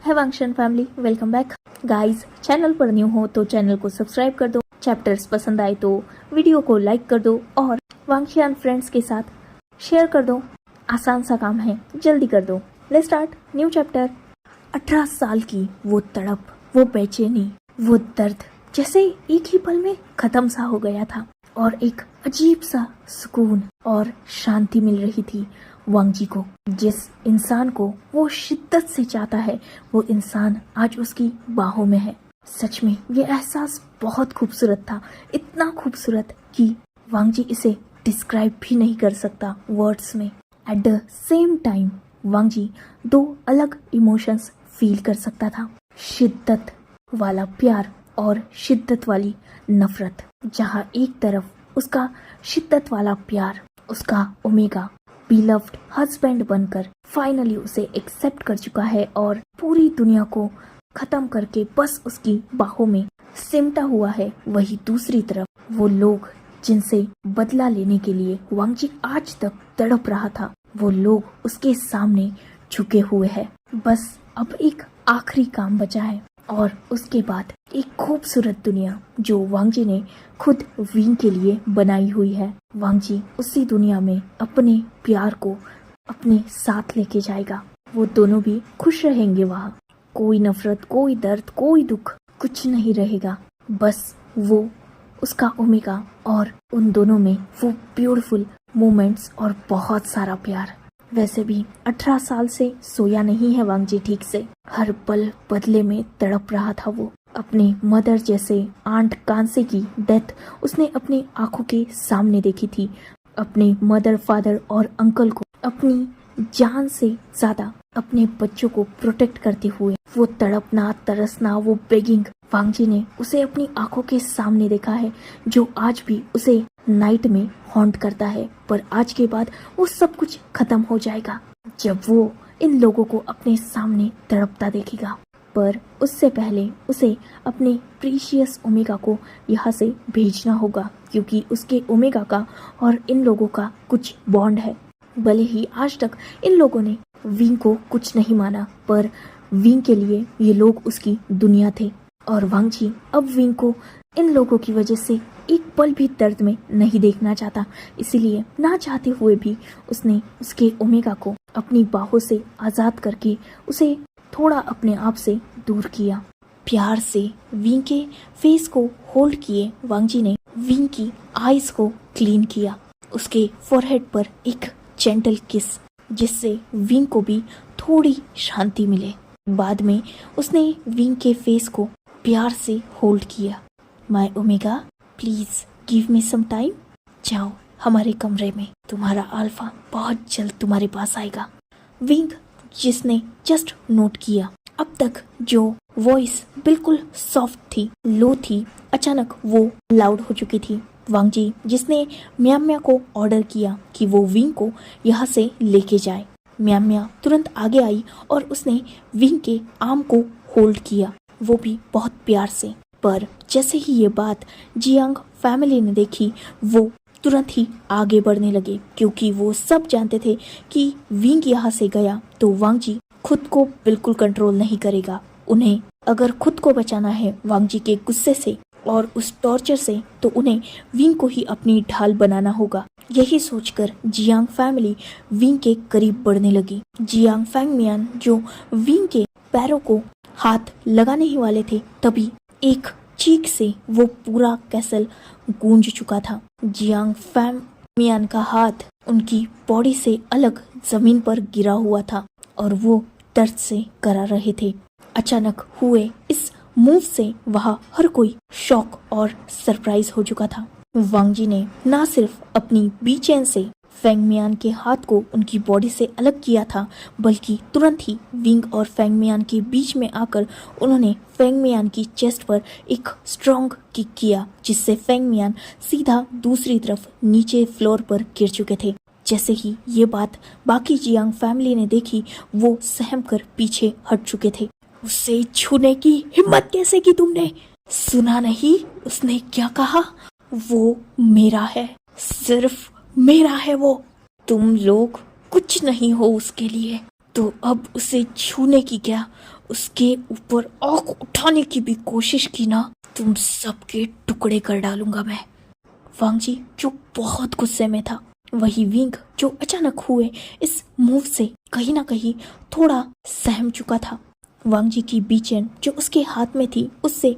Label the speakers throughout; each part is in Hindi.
Speaker 1: है Wangshan family, welcome back guys. Channel पर न्यू हो तो चैनल को सब्सक्राइब कर दो, चैप्टर्स पसंद आए तो वीडियो को लाइक कर दो और वांगशियान फ्रेंड्स के साथ शेयर कर दो। आसान सा काम है, जल्दी कर दो। Let's start new chapter. 18 साल की वो तड़प, वो बेचैनी, वो दर्द जैसे एक ही पल में खत्म सा हो गया था और एक अजीब सा सुकून और शांति मिल रही थी वांगजी को। जिस इंसान को वो शिद्दत से चाहता है वो इंसान आज उसकी बाहों में है। सच में ये एहसास बहुत खूबसूरत था, इतना खूबसूरत कि वांगजी इसे डिस्क्राइब भी नहीं कर सकता वर्ड्स में। एट द सेम टाइम वांगजी दो अलग इमोशंस फील कर सकता था, शिद्दत वाला प्यार और शिद्दत वाली नफरत। जहाँ एक तरफ उसका शिद्दत वाला प्यार उसका ओमेगा बिलव्ड हस्बैंड बनकर फाइनली उसे एक्सेप्ट कर चुका है और पूरी दुनिया को खत्म करके बस उसकी बाहों में सिमटा हुआ है, वही दूसरी तरफ वो लोग जिनसे बदला लेने के लिए वांगजी आज तक तड़प रहा था, वो लोग उसके सामने झुके हुए हैं। बस अब एक आखिरी काम बचा है और उसके बाद एक खूबसूरत दुनिया जो वांगजी ने खुद विंग के लिए बनाई हुई है। वांगजी उसी दुनिया में अपने प्यार को अपने साथ लेके जाएगा। वो दोनों भी खुश रहेंगे वहाँ। कोई नफरत, कोई दर्द, कोई दुख कुछ नहीं रहेगा। बस वो उसका ओमेगा और उन दोनों में वो ब्यूटीफुल मोमेंट्स और बहुत सारा प्यार। वैसे भी 18 साल से सोया नहीं है वांगजी ठीक से। हर पल बदले में तड़प रहा था वो। अपने मदर जैसे आंट कांसे की डेथ उसने अपनी आंखों के सामने देखी थी। अपने मदर, फादर और अंकल को अपनी जान से ज्यादा अपने बच्चों को प्रोटेक्ट करते हुए वो तड़पना, तरसना, वो बेगिंग, वांगजी ने उसे अपनी आंखों के सामने देखा है, जो आज भी उसे नाइट में हॉन्ट करता है। पर आज के बाद वो सब कुछ खत्म हो जाएगा जब वो इन लोगों को अपने सामने तड़पता देखेगा। पर उससे पहले उसे अपने प्रीशियस ओमेगा को यहाँ से भेजना होगा, क्योंकि उसके ओमेगा का और इन लोगों का कुछ बॉन्ड है। भले ही आज तक इन लोगों ने विंग को कुछ नहीं माना, पर विंग के लिए ये लोग उसकी दुनिया थे और वांगजी अब विंग को इन लोगों की वजह से एक पल भी दर्द में नहीं देखना चाहता। इसीलिए ना चाहते हुए भी उसने उसके ओमेगा को अपनी बाहों से आजाद करके उसे थोड़ा अपने आप से दूर किया। प्यार से विंग के फेस को होल्ड किए वांगजी ने विंग की आईज को क्लीन किया, उसके फोरहेड पर एक जेंटल किस, जिससे विंग को भी थोड़ी शांति मिले। बाद में उसने विंग के फेस को प्यार से होल्ड किया। My omega, please give me some time. जाओ हमारे कमरे में, तुम्हारा अल्फा बहुत जल्द तुम्हारे पास आएगा। विंग जिसने जस्ट नोट किया अब तक जो वॉइस बिल्कुल सॉफ्ट थी, लो थी, अचानक वो लाउड हो चुकी थी। वांगजी जिसने म्याम्या को ऑर्डर किया कि वो विंग को यहाँ से लेके जाए। म्याम्या तुरंत आगे आई और उसने विंग के आर्म को होल्ड किया, वो भी बहुत प्यार से। पर जैसे ही ये बात जियांग फैमिली ने देखी, वो तुरंत ही आगे बढ़ने लगे, क्योंकि वो सब जानते थे कि विंग यहाँ से गया तो वांगजी खुद को बिल्कुल कंट्रोल नहीं करेगा। उन्हें अगर खुद को बचाना है वांगजी के गुस्से से और उस टॉर्चर से, तो उन्हें विंग को ही अपनी ढाल बनाना होगा। यही सोचकर जियांग फैमिली विंग के करीब बढ़ने लगी। जियांग फैंगमियान जो विंग के पैरों को हाथ लगाने ही वाले थे, तभी एक चीख से वो पूरा कैसल गूंज चुका था। जियांग फैंगमियान का हाथ उनकी बॉडी से अलग जमीन पर गिरा हुआ था और वो दर्द से करा रहे थे। अचानक हुए इस मूव से वहाँ हर कोई शॉक और सरप्राइज हो चुका था। वांगजी ने ना सिर्फ अपनी बेचैन से फेंगमियान के हाथ को उनकी बॉडी से अलग किया था, बल्कि तुरंत ही विंग और फेंगमियान के बीच में आकर उन्होंने फेंगमियान की चेस्ट पर एक स्ट्रॉन्ग किक किया, जिससे फेंगमियान सीधा दूसरी तरफ नीचे फ्लोर पर गिर चुके थे। जैसे ही ये बात बाकी जियांग फैमिली ने देखी, वो सहम कर पीछे हट चुके थे। उसे छूने की हिम्मत कैसे की तुमने? सुना नहीं उसने क्या कहा? वो मेरा है, सिर्फ मेरा है वो। तुम लोग कुछ नहीं हो उसके लिए, तो अब उसे छूने की क्या उसके ऊपर आंख उठाने की भी कोशिश की ना, तुम सबके टुकड़े कर डालूंगा मैं। वांग जी जो बहुत गुस्से में था, वही विंग जो अचानक हुए इस मूव से कहीं ना कहीं थोड़ा सहम चुका था। वांग जी की बीचेन जो उसके हाथ में थी, उससे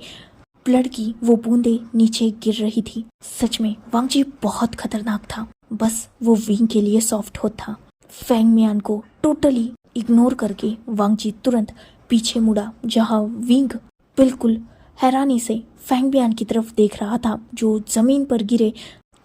Speaker 1: ब्लड की वो बूंदे नीचे गिर रही थी। सच में वांग जी बहुत खतरनाक था, बस वो विंग के लिए सॉफ्ट होता था। फेंग मियान को टोटली इग्नोर करके वांग जी तुरंत पीछे मुड़ा, जहां विंग बिल्कुल हैरानी से फेंग मियान की तरफ देख रहा था, जो जमीन पर गिरे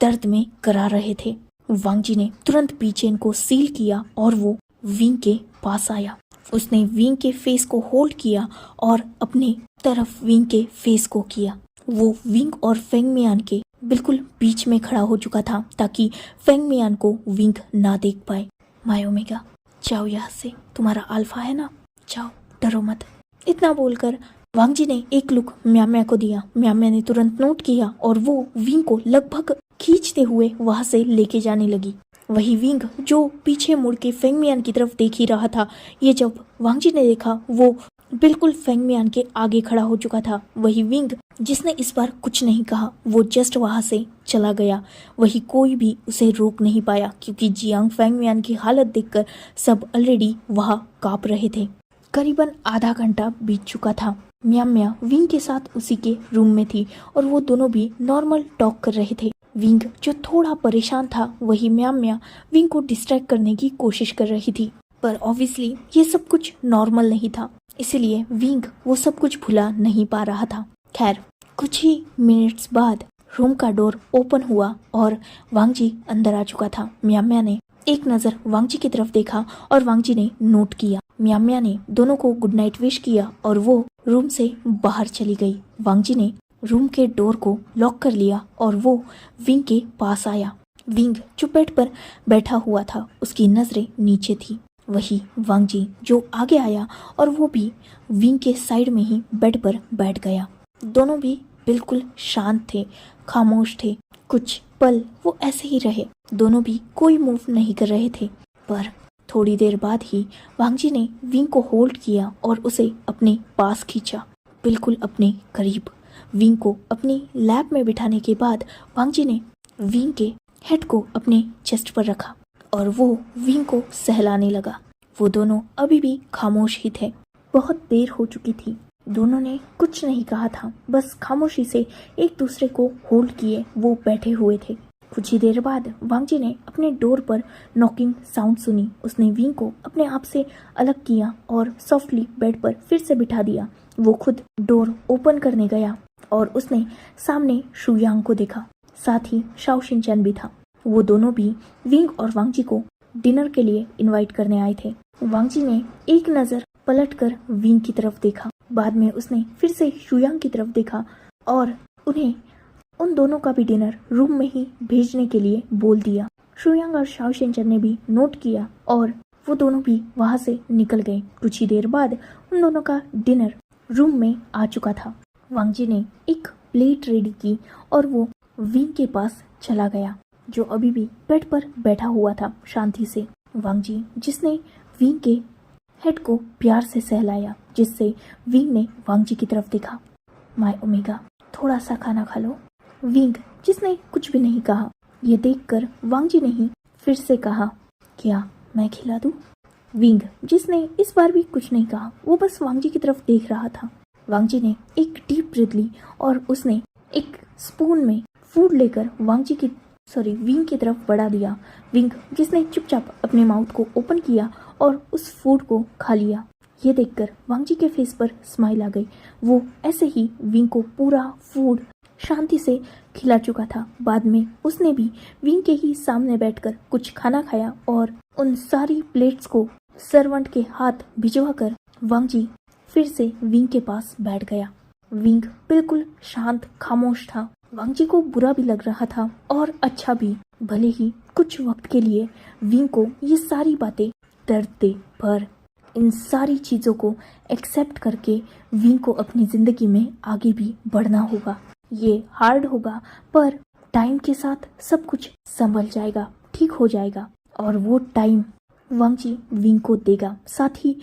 Speaker 1: दर्द में करा रहे थे। वांग जी ने तुरंत बीचेन को सील किया और वो विंग के पास आया। उसने विंग के फेस को होल्ड किया और अपने तरफ विंग के फेस को किया। वो विंग और फेंग मियान के बिल्कुल बीच में खड़ा हो चुका था, ताकि फेंग मियान को विंग ना देख पाए। माय ओमेगा, जाओ यहाँ से, तुम्हारा अल्फा है ना, जाओ, डरो मत। इतना बोलकर वांग जी ने एक लुक म्याम्या को दिया। म्याम्या ने तुरंत नोट किया और वो विंग को लगभग खींचते हुए वहां से लेके जाने लगी। वही विंग जो पीछे मुड़ के फेंग मियान की तरफ देख ही रहा था, ये जब वांग जी ने देखा, वो बिल्कुल फेंग मियान के आगे खड़ा हो चुका था। वही विंग जिसने इस बार कुछ नहीं कहा, वो जस्ट वहां से चला गया। वही कोई भी उसे रोक नहीं पाया, क्योंकि जियांग फेंग मियान की हालत देखकर सब ऑलरेडी वहां कांप रहे थे। करीबन आधा घंटा बीत चुका था। म्याम्या विंग के साथ उसी के रूम में थी और वो दोनों भी नॉर्मल टॉक कर रहे थे। विंग जो थोड़ा परेशान था, वही म्याम्या विंग को डिस्ट्रैक्ट करने की कोशिश कर रही थी, पर ऑब्वियसली ये सब कुछ नॉर्मल नहीं था, इसलिए विंग वो सब कुछ भुला नहीं पा रहा था। खैर, कुछ ही मिनट्स बाद रूम का डोर ओपन हुआ और वांग जी अंदर आ चुका था। म्याम्या ने एक नजर वांग जी की तरफ देखा और वांग जी ने नोट किया। म्याम्या ने दोनों को गुड नाइट विश किया और वो रूम से बाहर चली गई। वांग जी ने रूम के डोर को लॉक कर लिया और वो विंग के पास आया। विंग जो बेड पर बैठा हुआ था, उसकी नजरें नीचे थी। वही वांग जी जो आगे आया और वो भी विंग के साइड में ही बेड पर बैठ गया। दोनों भी बिल्कुल शांत थे, खामोश थे। कुछ पल वो ऐसे ही रहे, दोनों भी कोई मूव नहीं कर रहे थे। पर थोड़ी देर बाद ही वांग जी ने विंग को होल्ड किया और उसे अपने पास खींचा, बिल्कुल अपने करीब। विंग को अपनी लैप में बिठाने के बाद वांग जी ने विंग के हेड को अपने चेस्ट पर रखा और वो विंग को सहलाने लगा। वो दोनों अभी भी खामोश ही थे। बहुत देर हो चुकी थी, दोनों ने कुछ नहीं कहा था, बस खामोशी से एक दूसरे को होल्ड किए वो बैठे हुए थे। कुछ ही देर बाद वांग जी ने अपने डोर पर नॉकिंग साउंड सुनी। उसने विंग को अपने आप से अलग किया और सॉफ्टली बेड पर फिर से बिठा दिया। वो खुद डोर ओपन करने गया और उसने सामने शुयांग को देखा, साथ ही शाओ शिनचैन भी था। वो दोनों भी विंग और वांग जी को डिनर के लिए इनवाइट करने आए थे। वांग जी ने एक नजर पलटकर विंग की तरफ देखा, बाद में उसने फिर से शुयांग की तरफ देखा और उन्हें उन दोनों का भी डिनर रूम में ही भेजने के लिए बोल दिया। शुयांग और शाओ शिनचैन ने भी नोट किया और वो दोनों भी वहां से निकल गए। कुछ ही देर बाद उन दोनों का डिनर रूम में आ चुका था। वांग जी ने एक प्लेट रेडी की और वो विंग के पास चला गया, जो अभी भी बेड पर बैठा हुआ था शांति से। वांग जी जिसने विंग के हेड को प्यार से सहलाया, जिससे विंग ने वांग जी की तरफ देखा। माय ओमेगा, थोड़ा सा खाना खा लो। विंग जिसने कुछ भी नहीं कहा, ये देखकर वांग जी ने ही फिर से कहा, क्या मैं खिला दूं? विंग जिसने इस बार भी कुछ नहीं कहा, वो बस वांग जी की तरफ देख रहा था। वांग जी ने एक डीप ब्रीथ ली और उसने एक स्पून में फूड लेकर विंग की तरफ बढ़ा दिया। विंग जिसने चुपचाप अपने माउथ को ओपन किया और उस फूड को खा लिया। ये देखकर वांग जी के फेस पर स्माइल आ गई। वो ऐसे ही विंग को पूरा फूड शांति से खिला चुका था। बाद में उसने भी विंग के ही सामने बैठकर कुछ खाना खाया और उन सारी प्लेट्स को सर्वेंट के हाथ भिजवा कर वांग जी फिर से विंग के पास बैठ गया। विंग बिल्कुल शांत खामोश था। वांग जी को बुरा भी लग रहा था और अच्छा भी, भले ही कुछ वक्त के लिए विंग को ये सारी बातें दर्द दे, पर इन सारी चीजों को एक्सेप्ट करके विंग को अपनी जिंदगी में आगे भी बढ़ना होगा। ये हार्ड होगा, पर टाइम के साथ सब कुछ संभल जाएगा, ठीक हो जाएगा और वो टाइम वांग जी विंग को देगा। साथ ही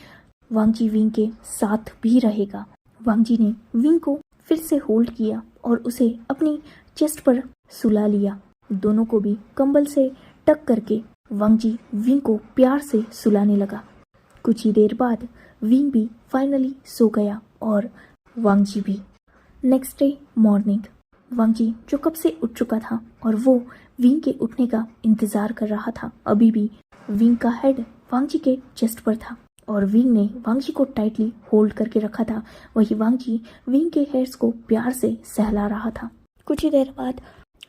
Speaker 1: वांग जी विंग के साथ भी रहेगा। वांग जी ने विंग को फिर से होल्ड किया और उसे अपनी चेस्ट पर सुला लिया। दोनों को भी कंबल से टक करके वांग जी विंग को प्यार से सुलाने लगा। कुछ ही देर बाद विंग भी फाइनली सो गया और वांग जी भी। नेक्स्ट डे मॉर्निंग वांग जी जो कब से उठ चुका था और वो विंग के उठने का इंतजार कर रहा था। अभी भी विंग का हेड वांग जी के चेस्ट पर था और विंग ने वांग जी को टाइटली होल्ड करके रखा था। वही वांग जी विंग के हेयर्स को प्यार से सहला रहा था। कुछ ही देर बाद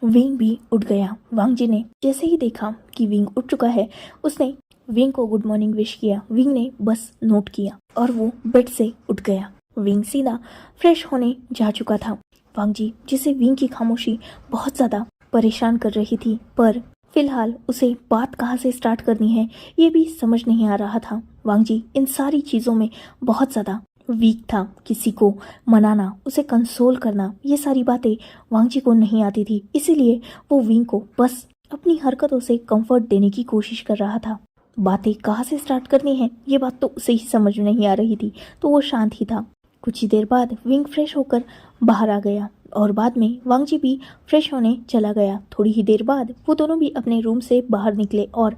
Speaker 1: विंग भी उठ गया। वांग जी ने जैसे ही देखा कि विंग उठ चुका है, उसने विंग को गुड मॉर्निंग विश किया। विंग ने बस नोट किया और वो बेड से उठ गया। विंग सीधा फ्रेश होने जा चुका था। वांग जी जिसे विंग की खामोशी बहुत ज्यादा परेशान कर रही थी, पर फिलहाल उसे बात कहाँ से स्टार्ट करनी है ये भी समझ नहीं आ रहा था। वांग जी इन सारी चीजों में बहुत ज्यादा वीक था। किसी को मनाना, उसे कंसोल करना, ये सारी बातें वांग जी को नहीं आती थी। इसीलिए वो विंग को बस अपनी हरकतों से कंफर्ट देने की कोशिश कर रहा था। बातें कहाँ से स्टार्ट करनी है ये बात तो उसे ही समझ नहीं आ रही थी, तो वो शांत ही था। कुछ ही देर बाद विंग फ्रेश होकर बाहर आ गया और बाद में वांग जी भी फ्रेश होने चला गया। थोड़ी ही देर बाद वो दोनों भी अपने रूम से बाहर निकले और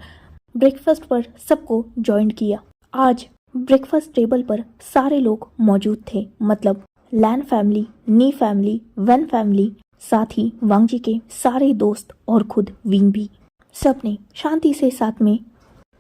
Speaker 1: ब्रेकफास्ट पर सबको ज्वाइन किया। आज ब्रेकफास्ट टेबल पर सारे लोग मौजूद थे, मतलब Lan family, Ni family, Wen family, साथ ही वांग जी के सारे दोस्त और खुद विंग भी। सबने शांति से साथ में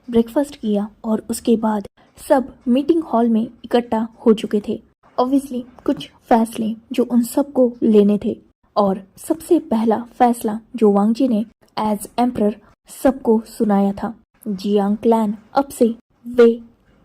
Speaker 1: ब्रेकफास्ट किया और उसके बाद सब मीटिंग हॉल में इकट्ठा हो चुके थे। ऑब्वियसली कुछ फैसले जो उन सबको लेने थे और सबसे पहला फैसला जो वांग जी ने एज एम्परर सबको सुनाया था, जियांग क्लैन अब से वे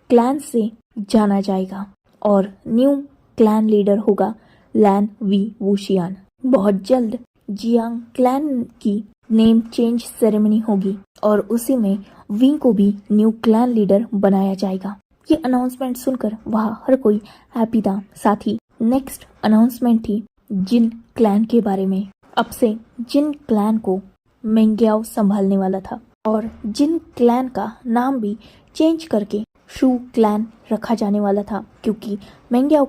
Speaker 1: क्लैन से जाना जाएगा और न्यू क्लैन लीडर होगा लैन वी वुशियान। बहुत जल्द जियांग क्लैन की नेम चेंज सेरेमनी होगी और उसी में विंग को भी न्यू क्लैन लीडर बनाया जाएगा। ये अनाउंसमेंट सुनकर वहाँ हर कोई हैप्पी था। साथ ही नेक्स्ट अनाउंसमेंट थी जिन क्लैन के बारे में। अब से जिन क्लैन को मेंग्याओ संभालने वाला था और जिन क्लैन का नाम भी चेंज करके शू क्लैन रखा जाने वाला था, क्योंकि मेंग्याओ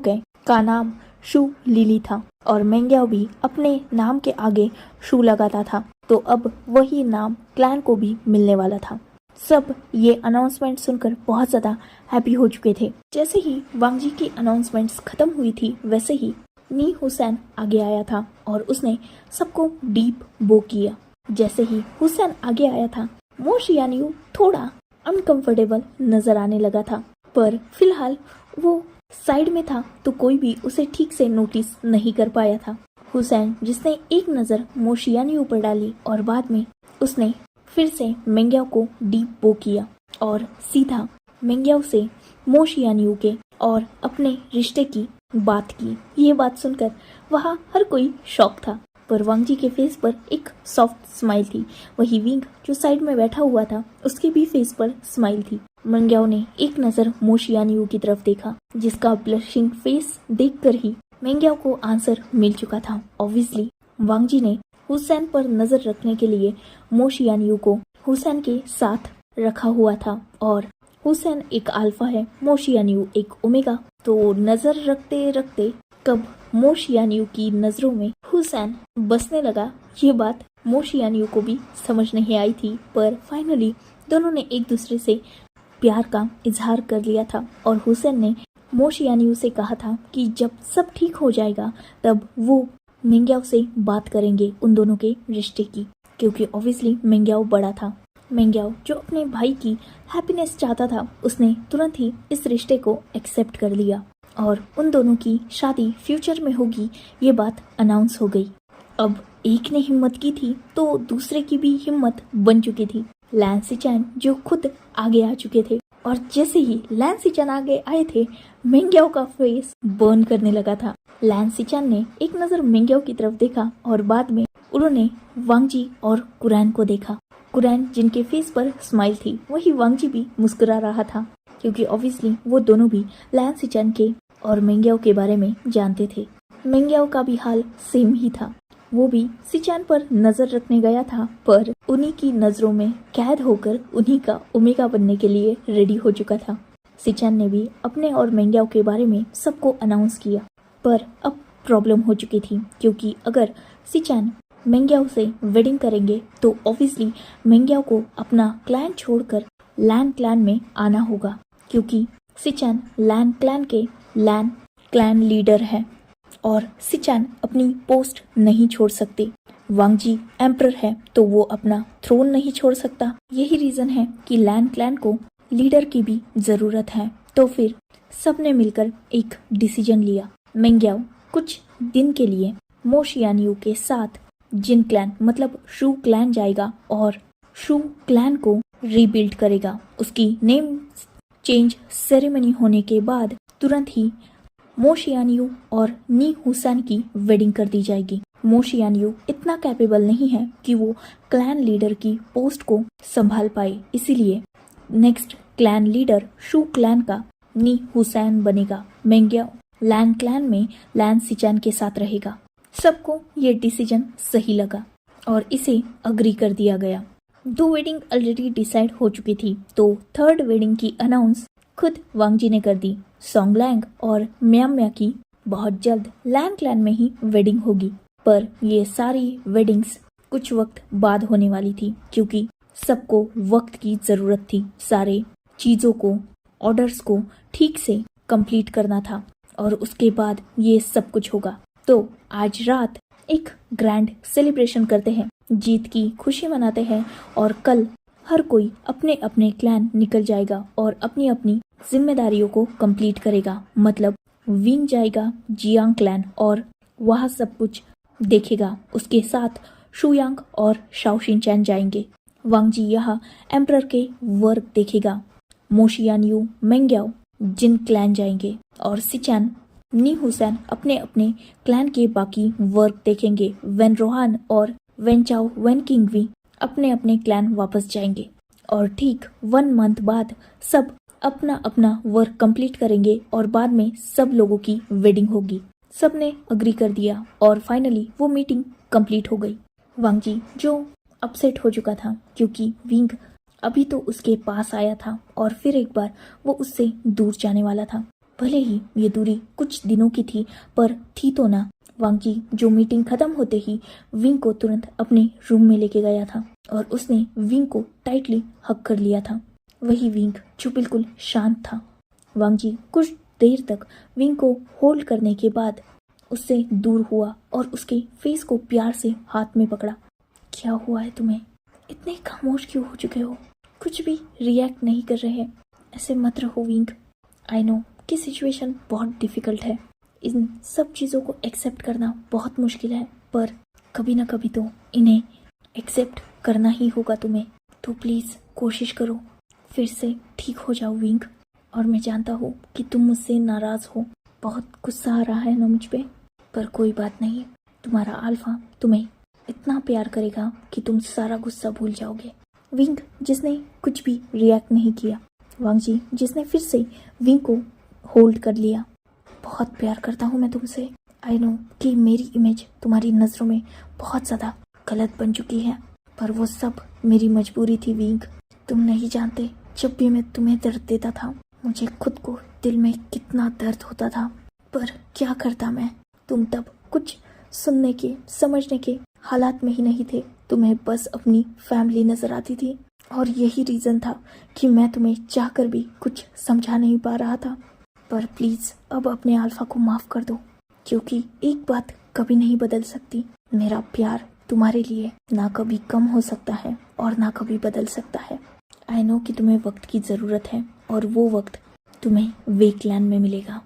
Speaker 1: का नाम शू लिली था और मेंग्याओ भी अपने नाम के आगे शू लगाता था, तो अब वही नाम क्लैन को भी मिलने वाला था। सब ये अनाउंसमेंट सुनकर बहुत ज्यादा हैप्पी हो चुके थे। जैसे ही वांग जी की अनाउंसमेंट्स खत्म हुई थी, वैसे ही नी हुसैन आगे आया था और उसने सबको डीप बो किया। जैसे ही हुसैन आगे आया था, मो शियानयू थोड़ा अनकंफर्टेबल नजर आने लगा था, पर फिलहाल वो साइड में था तो कोई भी उसे ठीक से नोटिस नहीं कर पाया था। हुसैन जिसने एक नजर मो शियानयू पर डाली और बाद में उसने फिर से मेंग्याओ को डीप बो किया और सीधा मेंग्याओ से मो शियानयू के और अपने रिश्ते की बात की। ये बात सुनकर वहाँ हर कोई शॉक था, पर वांग जी के फेस पर एक सॉफ्ट स्माइल थी। वही विंग जो साइड में बैठा हुआ था, उसके भी फेस पर स्माइल थी। मेंग्याओ ने एक नजर मो शियानयू की तरफ देखा, जिसका ब्लशिंग फेस देखकर ही मेंग्याओ को आंसर मिल चुका था। ऑब्वियसली वांग जी ने हुसैन पर नजर रखने के लिए मो शियानयू को हुसैन के साथ रखा हुआ था और हुसैन एक अल्फा है, मो शियानयू एक ओमेगा। तो नजर रखते रखते कब मो शियानयू की नजरों में हुसैन बसने लगा, ये बात मो शियानयू को भी समझ नहीं आई थी, पर फाइनली दोनों ने एक दूसरे से प्यार का इजहार कर लिया था और हुसैन ने मो शियानयू से कहा था कि जब सब ठीक हो जाएगा तब वो मेंग्याओ से बात करेंगे उन दोनों के रिश्ते की, क्योंकि ऑब्वियसली मेंग्याओ बड़ा था। मेंग्याओ जो अपने भाई की हैप्पीनेस चाहता था, उसने तुरंत ही इस रिश्ते को एक्सेप्ट कर लिया और उन दोनों की शादी फ्यूचर में होगी, ये बात अनाउंस हो गई। अब एक ने हिम्मत की थी तो दूसरे की भी हिम्मत बन चुकी थी। लैन सिचैन जो खुद आगे आ चुके थे और जैसे ही लैन सिचैन आगे आए थे, मेंग्याओ का फेस बर्न करने लगा था। लैन सिचैन ने एक नजर मेंग्याओ की तरफ देखा और बाद में उन्होंने वांग जी और कुरैन को देखा। कुरैन जिनके फेस पर स्माइल थी, वही वांग जी भी मुस्कुरा रहा था, क्योंकि ऑब्वियसली वो दोनों भी लैन सिचैन के और मेंग्याओ के बारे में जानते थे। मेंग्याओ का भी हाल सेम ही था, वो भी सिचैन पर नजर रखने गया था, पर उन्हीं की नजरों में कैद होकर उन्हीं का ओमेगा बनने के लिए रेडी हो चुका था। सिचैन ने भी अपने और मेंग्याओ के बारे में सबको अनाउंस किया। पर अब प्रॉब्लम हो चुकी थी, क्योंकि अगर सिचैन मेंग्याओ से वेडिंग करेंगे तो ऑब्वियसली मेंग्याओ को अपना क्लैन छोड़कर लैन क्लैन में आना होगा, क्योंकि सिचैन लैन क्लैन के लैन क्लैन लीडर है और सिचैन अपनी पोस्ट नहीं छोड़ सकते। वांगजी एम्परर है तो वो अपना थ्रोन नहीं छोड़ सकता। यही रीजन है कि लैन क्लैन को लीडर की भी जरूरत है। तो फिर सबने मिलकर एक डिसीजन लिया। मेंग्याओ कुछ दिन के लिए मो शियानयू के साथ जिन क्लैन मतलब शू क्लैन जाएगा और शू क्लैन को रीबिल्ड करेगा। उसकी नेम चेंज सेरेमनी होने के बाद तुरंत ही मो शियानयू और नी हुसैन की वेडिंग कर दी जाएगी। मो शियानयू इतना कैपेबल नहीं है कि वो क्लैन लीडर की पोस्ट को संभाल पाए, इसीलिए नेक्स्ट क्लैन लीडर शू क्लैन का नी हुसैन बनेगा। मेंग्याओ लैन क्लैन में लैन सिचैन के साथ रहेगा। सबको ये डिसीजन सही लगा और इसे अग्री कर दिया गया। 2 वेडिंग ऑलरेडी डिसाइड हो चुकी थी, तो 3rd वेडिंग की अनाउंस खुद वांगजी ने कर दी। सोंगलैंग और म्याम्या की बहुत जल्द लैन क्लैन में ही वेडिंग होगी। पर ये सारी वेडिंग्स कुछ वक्त बाद होने वाली थी, क्योंकि सबको वक्त की जरूरत थी। सारे चीजों को, ऑर्डर्स को ठीक से कंप्लीट करना था और उसके बाद ये सब कुछ होगा। तो आज रात एक ग्रैंड सेलिब्रेशन करते हैं, जीत की खुशी मनाते हैं और कल हर कोई अपने अपने क्लैन निकल जाएगा और अपनी अपनी जिम्मेदारियों को कंप्लीट करेगा। मतलब विंग जाएगा जियांग क्लैन और वहाँ सब कुछ देखेगा। उसके साथ शुयांग और शाओशिनचैन जाएंगे। वांगजी यहाँ एम्परर के वर्क देखेगा। मो शियानयू मेंग्याओ जिन क्लैन जाएंगे और सिचैन नी हुसैन अपने अपने क्लैन के बाकी वर्क देखेंगे। वेन रोहान और वेन चाओ वेन किंग भी अपने अपने क्लैन वापस जाएंगे और ठीक 1 मंथ बाद सब अपना अपना वर्क कंप्लीट करेंगे और बाद में सब लोगों की वेडिंग होगी। सबने अग्री कर दिया और फाइनली वो मीटिंग कंप्लीट हो गई। वांगजी जो अपसेट हो चुका था, क्योंकि विंग अभी तो उसके पास आया था और फिर एक बार वो उससे दूर जाने वाला था। भले ही ये दूरी कुछ दिनों की थी, पर थी तो ना। वांगजी जो मीटिंग खत्म होते ही विंग को तुरंत अपने रूम में लेके गया था और उसने विंग को टाइटली हक कर लिया था। वही विंग जो बिल्कुल शांत था। वांगजी कुछ देर तक विंग को होल्ड करने के बाद उससे दूर हुआ और उसके फेस को प्यार से हाथ में पकड़ा। क्या हुआ है तुम्हें? इतने खामोश क्यों हो चुके हो? कुछ भी रिएक्ट नहीं कर रहे हैं। ऐसे मत रहो विंग। आई नो कि सिचुएशन बहुत डिफिकल्ट है। इन सब चीज़ों को एक्सेप्ट करना बहुत मुश्किल है, पर कभी ना कभी तो इन्हें एक्सेप्ट करना ही होगा तुम्हें। तो प्लीज़ कोशिश करो, फिर से ठीक हो जाओ विंग। और मैं जानता हूँ कि तुम मुझसे नाराज़ हो, बहुत गुस्सा आ रहा है ना मुझ पे, पर कोई बात नहीं। तुम्हारा अल्फा तुम्हें इतना प्यार करेगा कि तुम सारा गुस्सा भूल जाओगे। विंग जिसने कुछ भी रिएक्ट नहीं किया। वांगजी जिसने फिर से विंग को होल्ड कर लिया। बहुत प्यार करता हूँ मैं तुमसे। आई नो कि मेरी इमेज तुम्हारी नज़रों में बहुत ज़्यादा गलत बन चुकी है, पर वो सब मेरी मजबूरी थी विंग। तुम नहीं जानते, जब भी मैं तुम्हें दर्द देता था मुझे खुद को दिल में कितना दर्द होता था, पर क्या करता मैं। तुम तब कुछ सुनने के, समझने के हालात में ही नहीं थे। तुम्हें बस अपनी फैमिली नजर आती थी और यही रीज़न था कि मैं तुम्हें चाहकर भी कुछ समझा नहीं पा रहा था। पर प्लीज़ अब अपने अल्फा को माफ़ कर दो, क्योंकि एक बात कभी नहीं बदल सकती। मेरा प्यार तुम्हारे लिए ना कभी कम हो सकता है और ना कभी बदल सकता है। आई नो कि तुम्हें वक्त की ज़रूरत है और वो वक्त तुम्हें वेकलैंड में मिलेगा।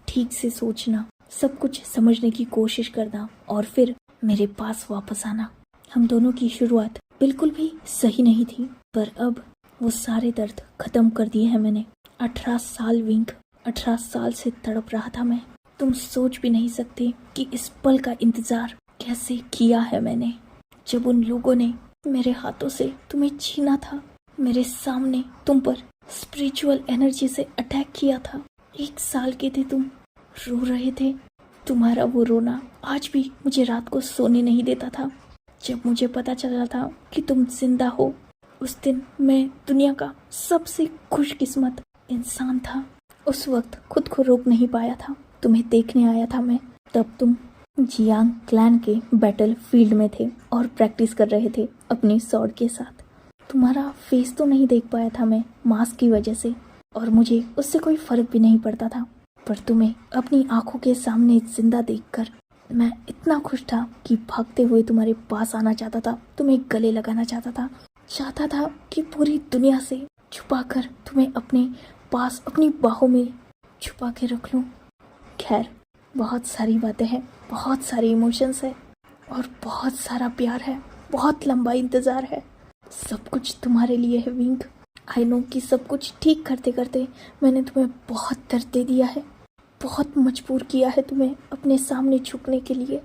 Speaker 1: ठीक से सोचना, सब कुछ समझने की कोशिश करना और फिर मेरे पास वापस आना। हम दोनों की शुरुआत बिल्कुल भी सही नहीं थी, पर अब वो सारे दर्द खत्म कर दिए हैं मैंने। 18 साल विंग, 18 साल से तड़प रहा था मैं। तुम सोच भी नहीं सकते कि इस पल का इंतजार कैसे किया है मैंने, जब उन लोगों ने मेरे हाथों से तुम्हें छीना था, मेरे सामने तुम पर स्पिरिचुअल एनर्जी से अटैक किया था। 1 साल के थे तुम, रो रहे थे। तुम्हारा वो रोना आज भी मुझे रात को सोने नहीं देता था। जब मुझे पता चला था कि तुम जिंदा हो, उस दिन मैं दुनिया का सबसे खुशकिस्मत इंसान था। उस वक्त खुद को रोक नहीं पाया था। तुम्हें देखने आया था मैं। तब तुम जियांग क्लैन के बैटल फील्ड में थे और प्रैक्टिस कर रहे थे अपनी स्वॉर्ड के साथ। तुम्हारा फेस तो नहीं देख पाया था मैं मास्क की वजह से, और मुझे उससे कोई फर्क भी नहीं पड़ता था। पर तुम्हें अपनी आंखों के सामने जिंदा देखकर मैं इतना खुश था कि भागते हुए तुम्हारे पास आना चाहता था, तुम्हें गले लगाना चाहता था कि पूरी दुनिया से छुपाकर तुम्हें अपने पास अपनी बाहों में छुपा के रख लूं। खैर, बहुत सारी बातें हैं, बहुत सारे इमोशंस है और बहुत सारा प्यार है, बहुत लंबा इंतज़ार है। सब कुछ तुम्हारे लिए है विंग। आई नो कि सब कुछ ठीक करते करते मैंने तुम्हें बहुत दर्द दे दिया है, बहुत मजबूर किया है तुम्हें अपने सामने झुकने के लिए।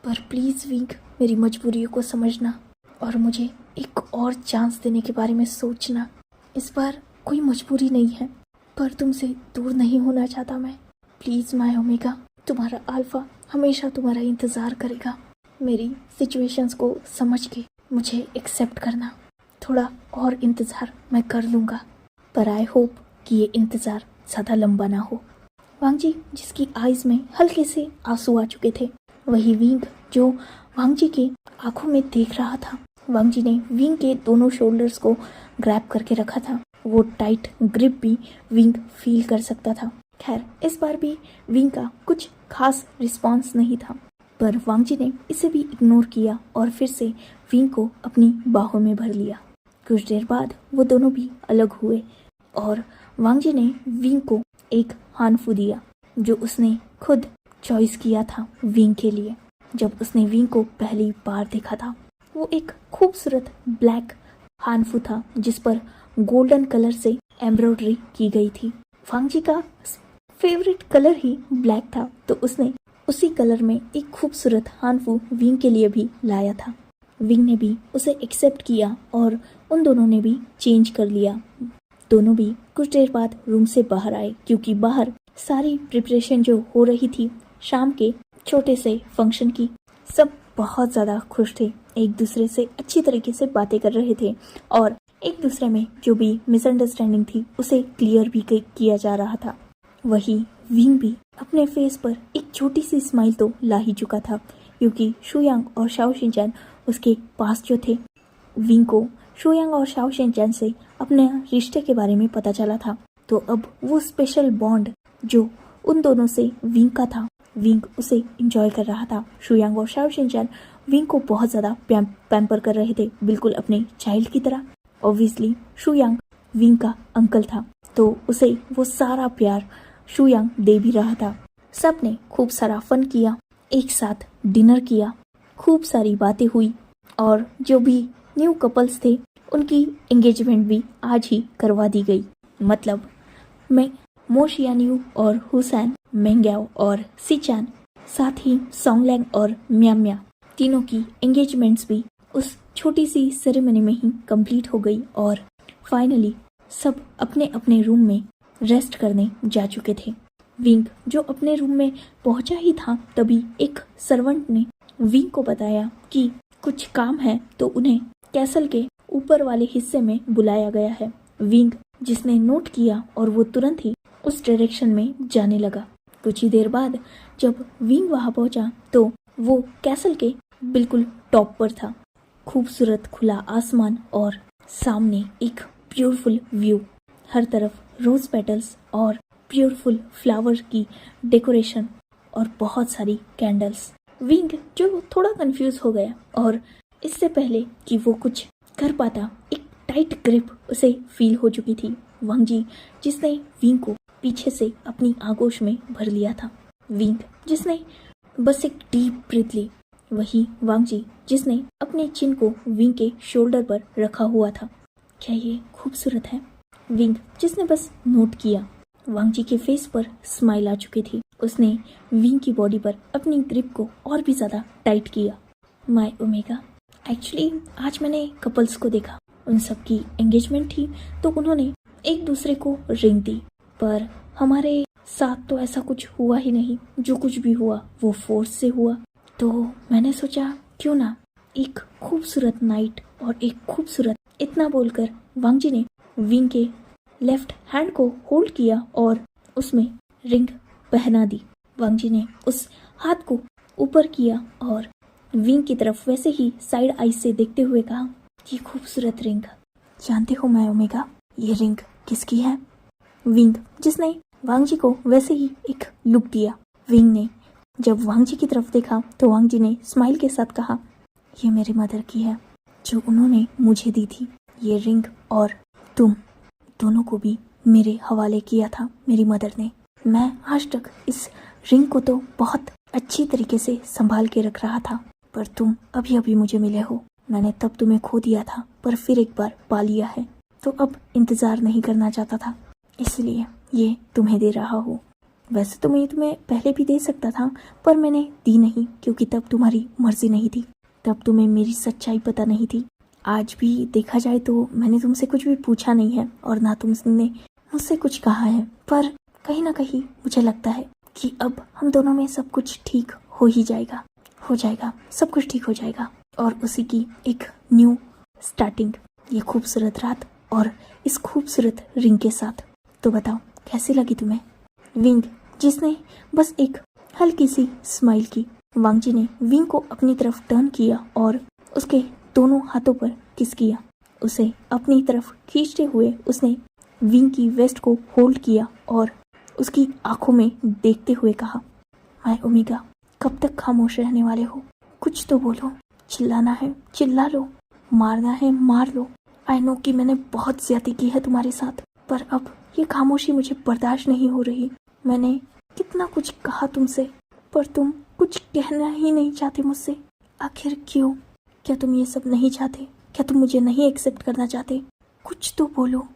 Speaker 1: पर प्लीज़ विंग, मेरी मजबूरियों को समझना और मुझे एक और चांस देने के बारे में सोचना। इस बार कोई मजबूरी नहीं है, पर तुमसे दूर नहीं होना चाहता मैं। प्लीज़ माय ओमेगा, तुम्हारा अल्फा हमेशा तुम्हारा इंतज़ार करेगा। मेरी सिचुएशंस को समझ के मुझे एक्सेप्ट करना। थोड़ा और इंतज़ार मैं कर लूँगा, पर आई होप कि ये इंतज़ार ज़्यादा लंबा ना हो। वांग जी, जिसकी आइज़ में हल्के से आंसू आ चुके थे, वही विंग जो वांग जी की आंखों में देख रहा था। वांग जी ने विंग के दोनों शोल्डर्स को ग्रैब करके रखा था। वो टाइट ग्रिप भी विंग फील कर सकता था। खैर, इस बार भी विंग का कुछ खास रिस्पॉन्स नहीं था, पर वांग जी ने इसे भी इग्नोर किया और फिर से विंग को अपनी बाहों में भर लिया। कुछ देर बाद वो दोनों भी अलग हुए और वांग जी ने विंग को एक हानफू दिया जो उसने खुद चॉइस किया था विंग के लिए। जब उसने विंग को पहली बार देखा था, वो एक खूबसूरत ब्लैक हानफू था जिस पर गोल्डन कलर से एम्ब्रॉयडरी की गई थी। वांग जी का फेवरेट कलर ही ब्लैक था, तो उसने उसी कलर में एक खूबसूरत हानफू विंग के लिए भी लाया था। विंग ने भी उसे एक्सेप्ट किया और उन दोनों ने भी चेंज कर लिया। दोनों भी कुछ देर बाद रूम से बाहर आए, क्योंकि बाहर सारी प्रिपरेशन जो हो रही थी शाम के छोटे से फंक्शन की। सब बहुत ज़्यादा खुश थे, एक दूसरे से अच्छी तरीके से बातें कर रहे थे और एक दूसरे में जो भी मिसअंडरस्टैंडिंग थी उसे क्लियर भी किया जा रहा था। वही विंग भी अपने फेस पर एक छोटी सी स्माइल तो ला ही चुका था, क्योंकि शुयांग और शाओ शिनचैन उसके पास जो थे। विंग को शुयांग और शाओ शिनचैन से अपने रिश्ते के बारे में पता चला था, तो अब वो स्पेशल बॉन्ड जो उन दोनों से विंग का था, विंग उसे एंजॉय कर रहा था। शुयांग और शाओ शिनचैन विंग को बहुत ज़्यादा पैम्पर कर रहे थे, बिल्कुल अपने चाइल्ड की तरह। ऑब्वियसली शुयांग विंग का अंकल था, तो उसे वो सारा प्यार शुयांग दे भी रहा था। सब ने खूब सारा फन किया, एक साथ डिनर किया, खूब सारी बातें हुई और जो भी न्यू कपल्स थे उनकी एंगेजमेंट भी आज ही करवा दी गई। मतलब मैं मो शियान्यू और हुसैन, मेंग्याओ और सिचान, साथ ही सोंगलैंग और म्याम्या, तीनों की एंगेजमेंट्स भी उस छोटी सी सेरेमनी में ही कंप्लीट हो गई और फाइनली सब अपने अपने रूम में रेस्ट करने जा चुके थे। विंग जो अपने रूम में पहुंचा ही था, तभी एक सर्वेंट ने विंग को बताया कि कुछ काम है, तो उन्हें कैसल के ऊपर वाले हिस्से में बुलाया गया है। विंग जिसने नोट किया और वो तुरंत ही उस डायरेक्शन में जाने लगा। कुछ ही देर बाद जब विंग वहां पहुंचा तो वो कैसल के बिल्कुल टॉप पर था। खूबसूरत खुला आसमान और सामने एक ब्यूटीफुल व्यू, हर तरफ रोज पेटल्स और ब्यूटीफुल फ्लावर की डेकोरेशन और बहुत सारी कैंडल्स। विंग जो थोड़ा कंफ्यूज हो गया और इससे पहले कि वो कुछ कर पाता, एक टाइट ग्रिप उसे फील हो चुकी थी। वांग जी जिसने विंग को पीछे से अपनी आगोश में भर लिया था, विंग जिसने बस एक डीप ब्रीथ ली, वही वांग जी जिसने अपने चिन को विंग के शोल्डर पर रखा हुआ था। क्या ये खूबसूरत है? विंग जिसने बस नोट किया। वांग जी के फेस पर स्माइल आ चुकी थी। उसने विंग की बॉडी पर अपनी ग्रिप को और भी ज्यादा टाइट किया। माय ओमेगा, एक्चुअली आज मैंने कपल्स को देखा, उन सब की एंगेजमेंट थी तो उन्होंने एक दूसरे को रिंग दी, पर हमारे साथ तो ऐसा कुछ हुआ ही नहीं। जो कुछ भी हुआ वो फोर्स से हुआ। तो मैंने सोचा क्यों ना एक खूबसूरत नाइट और एक खूबसूरत, इतना बोलकर वांग जी ने विंग के लेफ्ट हैंड को होल्ड किया और उसमें रिंग पहना दी। वांग जी ने उस हाथ को ऊपर किया और विंग की तरफ वैसे ही साइड आई से देखते हुए कहा, ये खूबसूरत रिंग, जानते हो मैं ओमेगा, ये रिंग किसकी है? विंग, जिसने वांग जी को वैसे ही एक लुक दिया। विंग ने जब वांग जी की तरफ देखा तो वांग जी ने स्माइल के साथ कहा, ये मेरी मदर की है, जो उन्होंने मुझे दी थी ये रिंग, और तुम दोनों को भी मेरे हवाले किया था मेरी मदर ने। मैं आज तक इस रिंग को तो बहुत अच्छी तरीके से संभाल के रख रहा था, पर तुम अभी अभी मुझे मिले हो। मैंने तब तुम्हें खो दिया था पर फिर एक बार पा लिया है, तो अब इंतजार नहीं करना चाहता था, इसलिए ये तुम्हें दे रहा हूँ। वैसे तो मैं तुम्हें पहले भी दे सकता था, पर मैंने दी नहीं क्योंकि तब तुम्हारी मर्जी नहीं थी, तब तुम्हें मेरी सच्चाई पता नहीं थी। आज भी देखा जाए तो मैंने तुमसे कुछ भी पूछा नहीं है और ना तुमने मुझसे कुछ कहा है, पर कहीं ना कहीं मुझे लगता है कि अब हम दोनों में सब कुछ ठीक हो ही जाएगा, सब कुछ ठीक हो जाएगा, और उसी की एक न्यू स्टार्टिंग ये खूबसूरत रात और इस खूबसूरत रिंग के साथ। तो बताओ कैसी लगी तुम्हें? विंग, जिसने बस एक हल्की सी स्माइल की। वांग जी ने विंग को अपनी तरफ टर्न किया और उसके दोनों हाथों पर किस किया। उसे अपनी तरफ खींचते हुए उसने विंग की वेस्ट को होल्ड किया और उसकी आंखों में देखते हुए कहा, माय ओमेगा, कब तक खामोश रहने वाले हो? कुछ तो बोलो, चिल्लाना है चिल्ला लो, मारना है मार लो। आई नो कि मैंने बहुत ज्यादती की है तुम्हारे साथ, पर अब ये खामोशी मुझे बर्दाश्त नहीं हो रही। मैंने कितना कुछ कहा तुमसे, पर तुम कुछ कहना ही नहीं चाहते मुझसे। आखिर क्यों? क्या तुम ये सब नहीं चाहते? क्या तुम मुझे नहीं एक्सेप्ट करना चाहते? कुछ तो बोलो।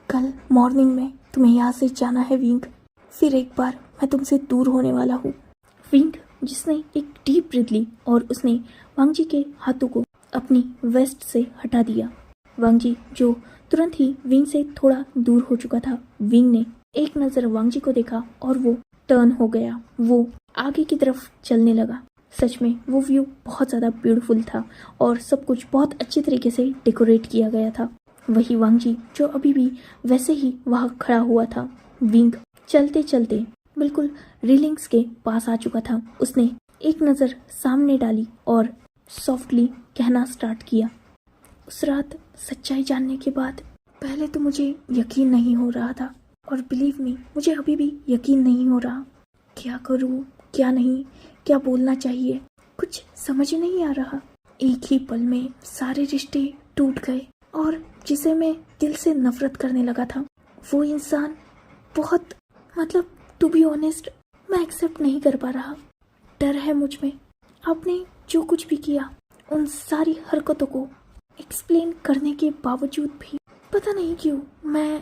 Speaker 1: कल मॉर्निंग में तुम्हें यहाँ से जाना है विंग, फिर एक बार मैं तुमसे दूर होने वाला हूँ। विंग, जिसने एक डीप ब्रीथ ली और उसने वांग जी के हाथों को अपनी वेस्ट से हटा दिया। वांग जी जो तुरंत ही विंग से थोड़ा दूर हो चुका था, विंग ने एक नजर वांग जी को देखा और वो टर्न हो गया, वो आगे की तरफ चलने लगा। सच में वो व्यू बहुत ज़्यादा ब्यूटीफुल था और सब कुछ बहुत अच्छी तरीके से डेकोरेट किया गया था। वही वांग जी जो अभी भी वैसे ही वहाँ खड़ा हुआ था। विंग चलते चलते बिल्कुल रेलिंग्स के पास आ चुका था। उसने एक नज़र सामने डाली और सॉफ्टली कहना स्टार्ट किया, उस रात सच्चाई जानने के बाद पहले तो मुझे यकीन नहीं हो रहा था, और बिलीव मी, मुझे अभी भी यकीन नहीं हो रहा। क्या करूं क्या नहीं, क्या बोलना चाहिए, कुछ समझ नहीं आ रहा। एक ही पल में सारे रिश्ते टूट गए और जिसे मैं दिल से नफरत करने लगा था, वो इंसान बहुत, मतलब टू बी ऑनेस्ट, मैं एक्सेप्ट नहीं कर पा रहा। डर है मुझ में। आपने जो कुछ भी किया, उन सारी हरकतों को एक्सप्लेन करने के बावजूद भी पता नहीं क्यों मैं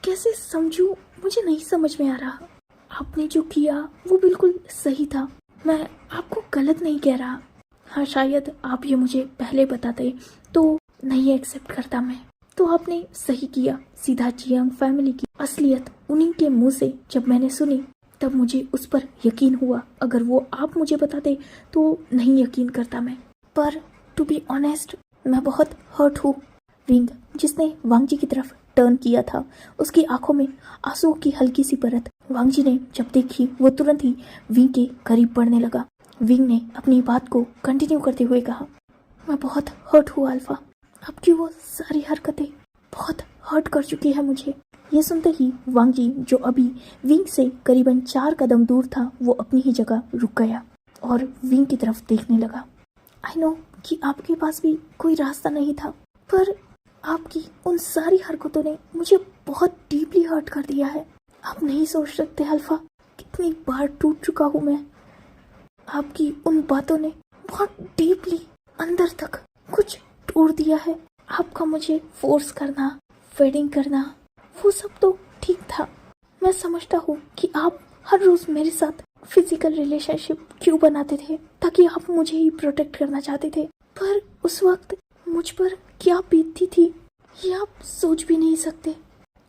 Speaker 1: कैसे समझूं, मुझे नहीं समझ में आ रहा। आपने जो किया वो बिल्कुल सही था, मैं आपको गलत नहीं कह रहा। हाँ, शायद आप ये मुझे पहले बताते तो नहीं एक्सेप्ट करता मैं। तो आपने सही किया। सीधा जियांग फैमिली की असलियत उन्हीं के मुंह से जब मैंने सुनी, तब मुझे उस पर यकीन हुआ। अगर वो आप मुझे बताते तो नहीं यकीन करता मैं। पर टू बी ऑनेस्ट, मैं बहुत हर्ट हूँ। विंग, जिसने वांग जी की तरफ टर्न किया था, उसकी आंखों में आंसुओं की हल्की सी परत वांग जी ने जब देखी, वो तुरंत ही विंग के करीब बढ़ने लगा। विंग ने अपनी बात को कंटिन्यू करते हुए कहा, मैं बहुत हर्ट हूँ अल्फा, आपकी वो सारी हरकतें बहुत हर्ट कर चुकी है मुझे। ये सुनते ही वांग जी, जो अभी विंग से करीबन 4 कदम दूर था, वो अपनी ही जगह रुक गया और विंग की तरफ देखने लगा। आई नो कि आपके पास भी कोई रास्ता नहीं था, पर आपकी उन सारी हरकतों ने मुझे बहुत डीपली हर्ट कर दिया है। आप नहीं सोच सकते अल्फा, कितनी बार टूट चुका हूँ मैं। आपकी उन बातों ने बहुत डीपली अंदर तक कुछ तोड़ दिया है। आपका मुझे फोर्स करना, फेडिंग करना, वो सब तो ठीक था। मैं समझता हूँ कि आप हर रोज मेरे साथ फिजिकल रिलेशनशिप क्यों बनाते थे, ताकि आप मुझे ही प्रोटेक्ट करना चाहते थे, पर उस वक्त मुझ पर क्या बीतती थी ये आप सोच भी नहीं सकते।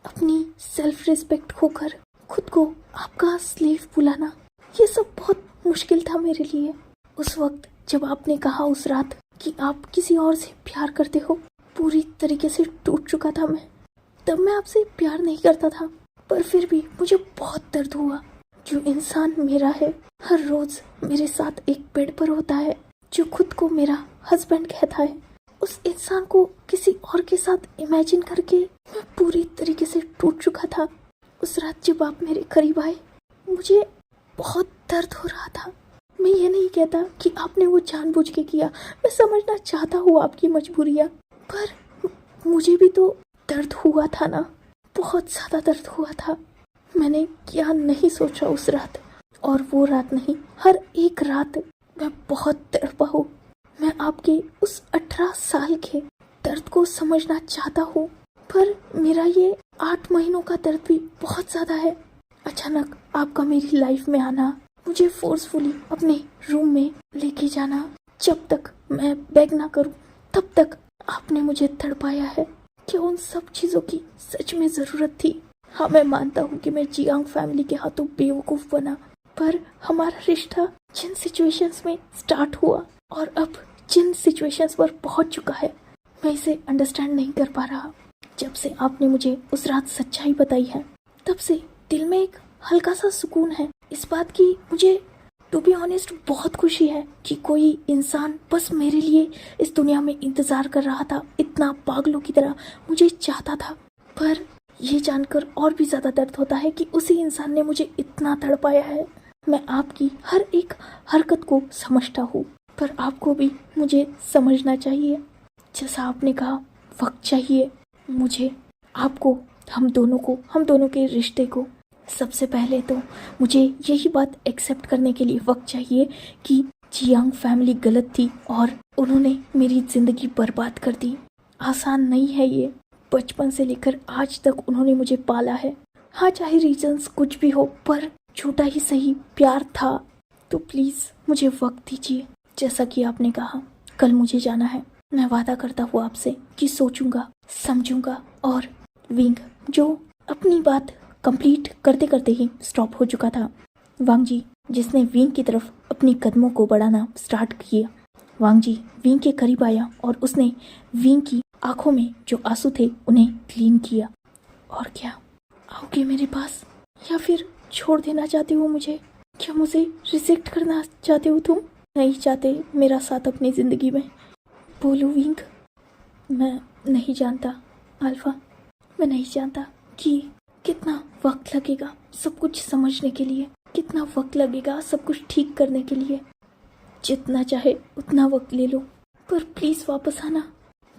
Speaker 1: अपनी सेल्फ रिस्पेक्ट खोकर खुद को आपका स्लेव बुलाना, ये सब बहुत मुश्किल था मेरे लिए। उस वक्त जब आपने कहा उस रात कि आप किसी और से प्यार करते हो, पूरी तरीके से टूट चुका था मैं। तब मैं आपसे प्यार नहीं करता था, पर फिर भी मुझे बहुत दर्द हुआ। जो इंसान मेरा है, हर रोज मेरे साथ एक बेड पर होता है, जो खुद को मेरा हस्बैंड कहता है, उस इंसान को किसी और के साथ इमेजिन करके मैं पूरी तरीके से टूट चुका था। उस रात जब आप मेरे करीब आए, मुझे बहुत दर्द हो रहा था। मैं ये नहीं कहता कि आपने वो जानबूझ के किया, मैं समझना चाहता हूँ आपकी मजबूरियाँ, पर मुझे भी तो दर्द हुआ था ना, बहुत ज़्यादा दर्द हुआ था। मैंने क्या नहीं सोचा उस रात, और वो रात नहीं, हर एक रात मैं बहुत तड़पा हूँ। मैं आपके उस 18 साल के दर्द को समझना चाहता हूँ, पर मेरा ये 8 महीनों का दर्द भी बहुत ज़्यादा है। अचानक आपका मेरी लाइफ में आना, मुझे फोर्सफुली अपने रूम में लेके जाना, जब तक मैं बेग ना करूँ तब तक आपने मुझे तड़पाया है। क्या उन सब चीज़ों की सच में ज़रूरत थी? हाँ, मैं मानता हूँ कि मैं जियांग फैमिली के हाथों बेवकूफ़ बना, पर हमारा रिश्ता जिन सिचुएशंस में स्टार्ट हुआ और अब जिन सिचुएशंस पर पहुँच चुका है, मैं इसे अंडरस्टैंड नहीं कर पा रहा। जब से आपने मुझे उस रात सच्चाई बताई है, तब से दिल में एक हल्का सा सुकून है इस बात की। मुझे टू बी ऑनेस्ट बहुत खुशी है कि कोई इंसान बस मेरे लिए इस दुनिया में इंतजार कर रहा था, इतना पागलों की तरह मुझे चाहता था। पर ये जानकर और भी ज़्यादा दर्द होता है कि उसी इंसान ने मुझे इतना तड़पाया है। मैं आपकी हर एक हरकत को समझता हूँ, पर आपको भी मुझे समझना चाहिए। जैसा आपने कहा, वक्त चाहिए मुझे, आपको, हम दोनों के रिश्ते को। सबसे पहले तो मुझे यही बात एक्सेप्ट करने के लिए वक्त चाहिए कि जियांग फैमिली गलत थी और उन्होंने मेरी ज़िंदगी बर्बाद कर दी। आसान नहीं है ये, बचपन से लेकर आज तक उन्होंने मुझे पाला है। हाँ, चाहे रीजंस कुछ भी हो, पर झूठा ही सही प्यार था। तो प्लीज़ मुझे वक्त दीजिए। जैसा कि आपने कहा, कल मुझे जाना है। मैं वादा करता हूँ आपसे कि सोचूंगा, समझूंगा। और विंग, जो अपनी बात कंप्लीट करते करते ही स्टॉप हो चुका था, वांग जी जिसने विंग की तरफ अपनी कदमों को बढ़ाना स्टार्ट किया, वांग जी विंग के करीब आया और उसने विंग की आंखों में जो आंसू थे उन्हें क्लीन किया। और क्या आओगे मेरे पास, या फिर छोड़ देना चाहते हो मुझे? क्या मुझे रिजेक्ट करना चाहते हो तुम? नहीं चाहते मेरा साथ अपनी ज़िंदगी में? बोलो विंग। मैं नहीं जानता अल्फा, मैं नहीं जानता कि कितना वक्त लगेगा सब कुछ समझने के लिए, कितना वक्त लगेगा सब कुछ ठीक करने के लिए। जितना चाहे उतना वक्त ले लो, पर प्लीज़ वापस आना।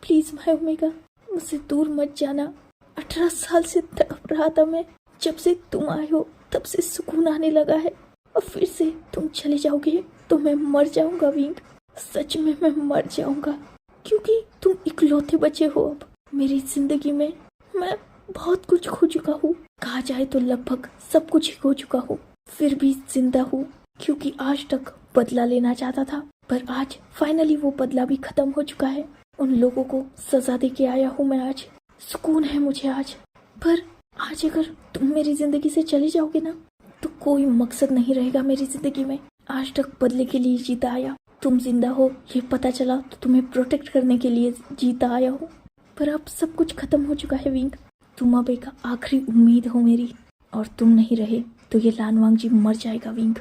Speaker 1: प्लीज़ भाई ओमेगा, मुझसे दूर मत जाना। 18 साल से तड़प रहा था मैं, जब से तुम आए हो तब से सुकून आने लगा है, और फिर से तुम चले जाओगे तो मैं मर जाऊंगा विंग। सच में मैं मर जाऊंगा, क्योंकि तुम इकलौते बचे हो अब मेरी जिंदगी में। मैं बहुत कुछ खो चुका हूँ, कहा जाए तो लगभग सब कुछ ही खो चुका हूँ, फिर भी जिंदा हूँ क्योंकि आज तक बदला लेना चाहता था, पर आज फाइनली वो बदला भी खत्म हो चुका है। उन लोगों को सजा दे के आया हूँ मैं आज। सुकून है मुझे आज। पर आज अगर तुम मेरी जिंदगी से चले जाओगे ना, तो कोई मकसद नहीं रहेगा मेरी जिंदगी में। आज तक बदले के लिए जीता आया, तुम जिंदा हो ये पता चला तो तुम्हें प्रोटेक्ट करने के लिए जीता आया हूँ, पर अब सब कुछ खत्म हो चुका है विंग। तुम अब एक आखिरी उम्मीद हो मेरी, और तुम नहीं रहे तो ये लानवांग जी मर जाएगा विंग।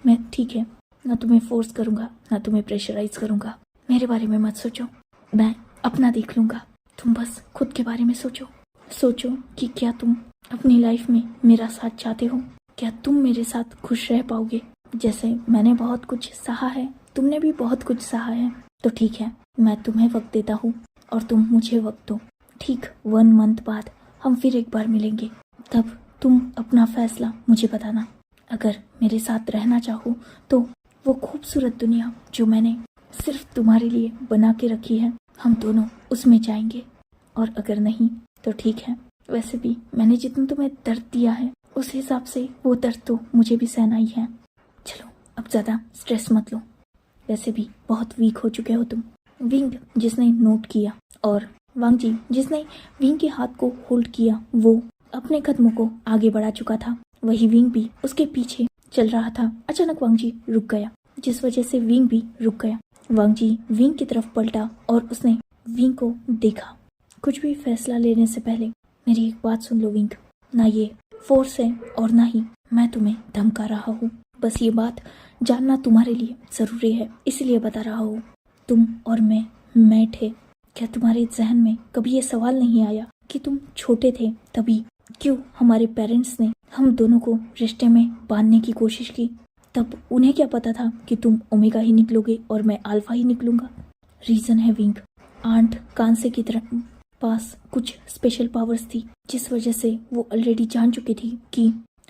Speaker 1: मैं ठीक है, ना तुम्हें फोर्स करूँगा ना तुम्हें प्रेशराइज करूँगा। मेरे बारे में मत सोचो, मैं अपना देख लूँगा। तुम बस खुद के बारे में सोचो। सोचो कि क्या तुम अपनी लाइफ में मेरा साथ चाहते हो? क्या तुम मेरे साथ खुश रह पाओगे? जैसे मैंने बहुत कुछ सहा है, तुमने भी बहुत कुछ सहा है, तो ठीक है, मैं तुम्हें वक्त देता हूँ और तुम मुझे वक्त दो। ठीक 1 मंथ बाद हम फिर एक बार मिलेंगे, तब तुम अपना फैसला मुझे बताना। अगर मेरे साथ रहना चाहो तो वो खूबसूरत दुनिया जो मैंने सिर्फ तुम्हारे लिए बना के रखी है, हम दोनों उसमें जाएंगे। और अगर नहीं तो ठीक है, वैसे भी मैंने जितना तुम्हें दर्द दिया है उस हिसाब से वो दर्द तो मुझे भी सहना ही है। चलो अब ज़्यादा स्ट्रेस मत लो, वैसे भी बहुत वीक हो चुके हो तुम। विंग जिसने नोट किया और वांग जी जिसने विंग के हाथ को होल्ड किया, वो अपने कदमों को आगे बढ़ा चुका था। वही विंग भी उसके पीछे चल रहा था। अचानक वांग जी रुक गया, जिस वजह से विंग भी रुक गया। वांग जी विंग की तरफ पलटा और उसने विंग को देखा। कुछ भी फैसला लेने से पहले मेरी एक बात सुन लो विंक, ना ये फोर्स है और ना ही मैं तुम्हें धमका रहा हूँ। बस ये बात जानना तुम्हारे लिए ज़रूरी है, इसलिए बता रहा हूँ। तुम और मैं थे। क्या तुम्हारे जहन में कभी ये सवाल नहीं आया कि तुम छोटे थे तभी क्यों हमारे पेरेंट्स ने हम दोनों को रिश्ते में बांधने की कोशिश की? तब उन्हें क्या पता था कि तुम ओमेगा ही निकलोगे और मैं अल्फा ही निकलूंगा? रीज़न है विंक, आंट कांसे की तरह पास कुछ स्पेशल पावर्स थी जिस वजह से वो ऑलरेडी जान चुकी थी कि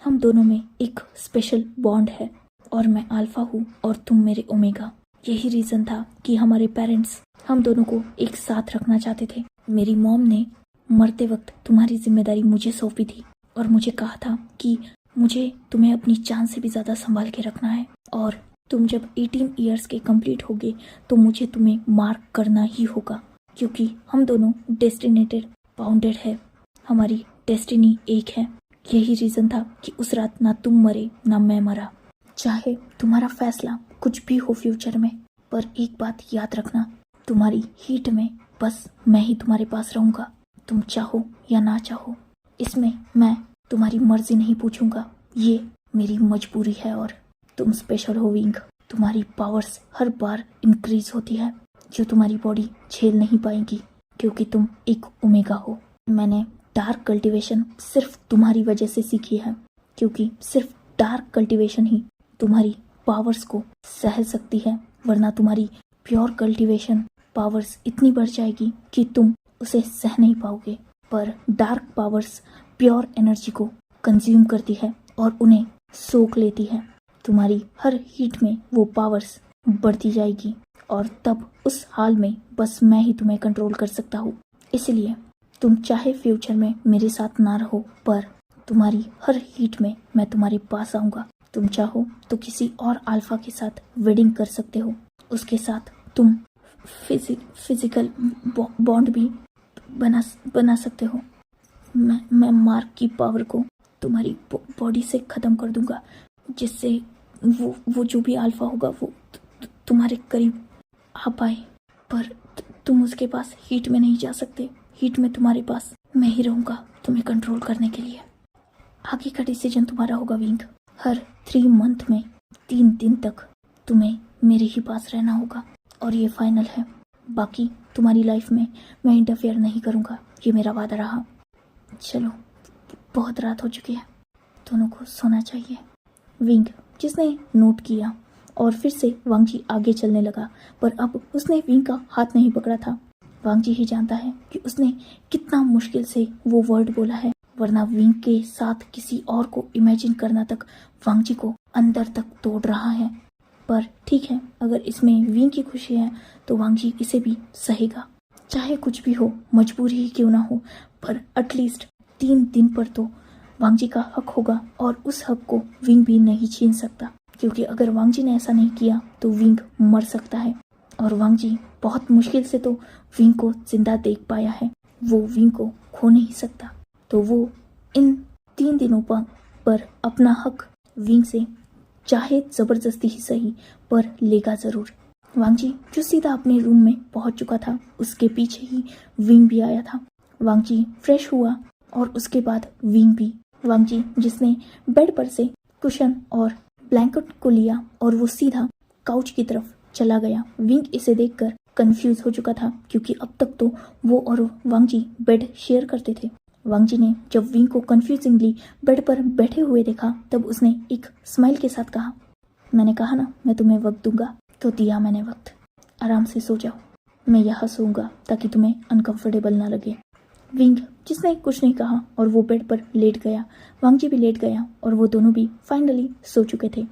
Speaker 1: हम दोनों में एक स्पेशल बॉन्ड है और मैं अल्फा हूँ और तुम मेरे ओमेगा। यही रीज़न था कि हमारे पेरेंट्स हम दोनों को एक साथ रखना चाहते थे। मेरी मॉम ने मरते वक्त तुम्हारी जिम्मेदारी मुझे सौंपी थी और मुझे कहा था कि मुझे तुम्हें अपनी जान से भी ज़्यादा संभाल के रखना है और तुम जब 18 ईयर्स के कंप्लीट होगे तो मुझे तुम्हें मार्क करना ही होगा, क्योंकि हम दोनों डेस्टिनेटेड बाउंडेड है, हमारी डेस्टिनी एक है। यही रीज़न था कि उस रात ना तुम मरे ना मैं मरा। चाहे तुम्हारा फैसला कुछ भी हो फ्यूचर में, पर एक बात याद रखना, तुम्हारी हीट में बस मैं ही तुम्हारे पास रहूँगा, तुम चाहो या ना चाहो। इसमें मैं तुम्हारी मर्जी नहीं पूछूंगा, ये मेरी मजबूरी है। और तुम स्पेशल हो विंक, तुम्हारी पावर्स हर बार इंक्रीज होती है जो तुम्हारी बॉडी झेल नहीं पाएगी, क्योंकि तुम एक ओमेगा हो। मैंने डार्क कल्टीवेशन सिर्फ तुम्हारी वजह से सीखी है, क्योंकि सिर्फ डार्क कल्टीवेशन ही तुम्हारी पावर्स को सह सकती है, वरना तुम्हारी प्योर कल्टीवेशन पावर्स इतनी बढ़ जाएगी कि तुम उसे सह नहीं पाओगे। पर डार्क पावर्स प्योर एनर्जी को कंज्यूम करती है और उन्हें सोख लेती है। तुम्हारी हर हीट में वो पावर्स बढ़ती जाएगी और तब उस हाल में बस मैं ही तुम्हें कंट्रोल कर सकता हूँ। इसलिए तुम चाहे फ्यूचर में मेरे साथ ना रहो, पर तुम्हारी हर हीट में मैं तुम्हारे पास आऊँगा। तुम चाहो तो किसी और अल्फा के साथ वेडिंग कर सकते हो, उसके साथ तुम फिजिकल बॉन्ड भी बना सकते हो। मैं मार्क की पावर को तुम्हारी बॉडी से ख़त्म कर दूंगा, जिससे वो जो भी अल्फा होगा वो तुम्हारे करीब आ पाए, पर तुम उसके पास हीट में नहीं जा सकते। हीट में तुम्हारे पास मैं ही रहूँगा तुम्हें कंट्रोल करने के लिए। आगे का डिसीजन तुम्हारा होगा विंक। हर 3 मंथ में 3 दिन तक तुम्हें मेरे ही पास रहना होगा और ये फाइनल है। बाकी तुम्हारी लाइफ में मैं इंटरफेयर नहीं करूँगा, ये मेरा वादा रहा। चलो, बहुत रात हो चुकी है, दोनों को सोना चाहिए। विंक, जिसने नोट किया और फिर से वांगजी आगे चलने लगा, पर अब उसने विंक का हाथ नहीं पकड़ा था। वांगजी ही जानता है कि उसने कितना मुश्किल से वो वर्ड बोला है, वरना विंक के साथ किसी और को इमेजिन करना तक वांगजी को अंदर तक तोड़ रहा है। पर ठीक है, अगर इसमें विंक की खुशी है तो वांगजी इसे भी सहेगा। चाहे कुछ भी हो, मजबूरी ही क्यों ना हो, पर एटलीस्ट 3 दिन पर तो वांगजी का हक होगा और उस हक को विंक भी नहीं छीन सकता, क्योंकि अगर वांगजी ने ऐसा नहीं किया तो विंक मर सकता है और वांगजी बहुत मुश्किल से तो विंक को जिंदा देख पाया है। वो विंक को खो नहीं सकता, तो वो इन 3 दिनों पर अपना हक विंक से चाहे जबरदस्ती ही सही पर लेगा जरूर। वांगजी जो सीधा अपने रूम में पहुंच चुका था, उसके पीछे ही विंग भी आया था। वांगजी फ्रेश हुआ और उसके बाद विंग भी। वांगजी जिसने बेड पर से कुशन और ब्लैंकेट को लिया और वो सीधा काउच की तरफ चला गया। विंग इसे देखकर कंफ्यूज हो चुका था, क्योंकि अब तक तो वो और वांगजी बेड शेयर करते थे। वांगजी ने जब विंग को कंफ्यूजिंगली बेड पर बैठे हुए देखा, तब उसने एक स्माइल के साथ कहा, मैंने कहा ना मैं तुम्हें वक्त दूंगा, तो दिया मैंने वक्त। आराम से सो जाओ, मैं यहाँ सोऊंगा ताकि तुम्हें अनकंफर्टेबल ना लगे। विंग जिसने कुछ नहीं कहा और वो बेड पर लेट गया। वांगजी भी लेट गया और वो दोनों भी फाइनली सो चुके थे।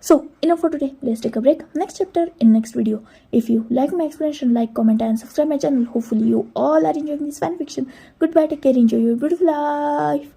Speaker 1: So, enough for today. Let's take a break. Next chapter in next video. If you like my explanation, like, comment and subscribe my channel. Hopefully you all are enjoying this fan fiction. Goodbye, take care, enjoy your beautiful life.